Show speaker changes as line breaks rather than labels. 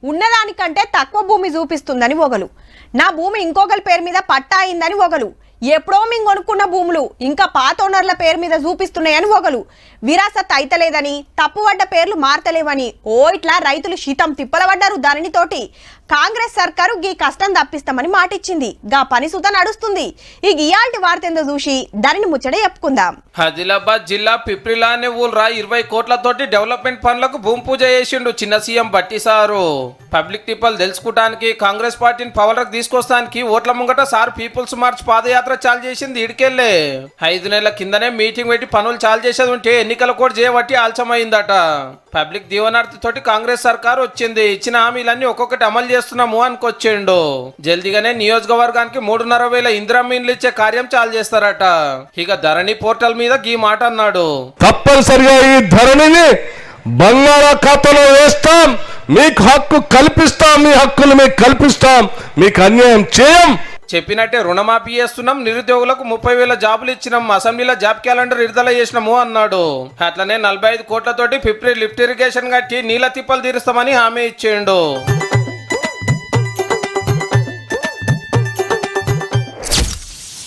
ఉన్నదానికంటే తక్కువ భూమి చూపిస్తుందని ఒకలు, నా భూమి ఇంకొకరి పేరు మీద పట్టా అయిందని ఒకలు, ఎప్పుడో మేము కొనుక్కున్న భూములు ఇంకా పాత ఓనర్ల పేరు మీద చూపిస్తున్నాయని ఒకలు, విరాసత్ అయితలేదని తప్పుపడ్డ పేర్లు మారతలేవని ఇట్లా రైతులు శీతం తిప్పలబడ్డారు. ధరణితోటి కాంగ్రెస్ సర్కారు గీ కష్టం తప్పిస్తామని మాటిచ్చింది. గా పని సుత నడుస్తుంది. ఈ ఇయాల్టి వార్తెందో చూసి ధరణి ముచ్చడే చెప్పుకుందాం.
ఆదిలాబాద్ జిల్లా పిప్రిలా అనే ఊళ్ళ 20 కోట్లతోటి డెవలప్మెంట్ పనులకు భూమి పూజ చేసిండు చిన్న సీఎం బట్టి సారు. పబ్లిక్ తిప్పలు తెలుసుకోవడానికి కాంగ్రెస్ పార్టీని పవర్లకు తీసుకొస్తానికి ఓట్ల ముంగట సార్ పీపుల్స్ మార్చ్ పాదయాత్ర చాలు చేసింది. ఇడికెళ్ళే 5 నెలల కిందనే మీటింగ్ పెట్టి పనులు చాలు చేసేది ఉంటే ఎన్నికల కోడ్ చేయబట్టి ఆలస్యమైందట. పబ్లిక్ దీవనార్థి తోటి కాంగ్రెస్ సర్కారు వచ్చింది. ఇచ్చిన హామీలన్నీ ఒక్కొక్కటి అమలు చేస్తున్నాము అనుకొచ్చిండు. జల్దీగానే నియోజకవర్గానికి 3,500 ఇందిరమ్మ ఇండ్లు ఇచ్చే కార్యం చాలు చేస్తారట. ఇక ధరణి పోర్టల్ మీద గీ మాట అన్నాడు.
తప్పనిసరిగా ఈ ధరణిని బంగాళాఖాతంలో వేస్తాం, మీకు హక్కు కల్పిస్తాం, మీ హక్కులు మీకు కల్పిస్తాం, మీకు అన్యాయం చేయం.
చెప్పినట్టే రుణమాఫీ చేస్తున్నాం, నిరుద్యోగులకు 30,000 జాబులు ఇచ్చినాం, అసెంబ్లీలో జాబ్ క్యాలెండర్ విడుదల చేసినాము అన్నాడు. అట్లనే 45 కోట్లతోటి పిప్రి లిఫ్ట్ ఇరిగేషన్ కట్టి నీళ్ళ తిప్పలు తీరుస్తామని హామీ ఇచ్చిండు.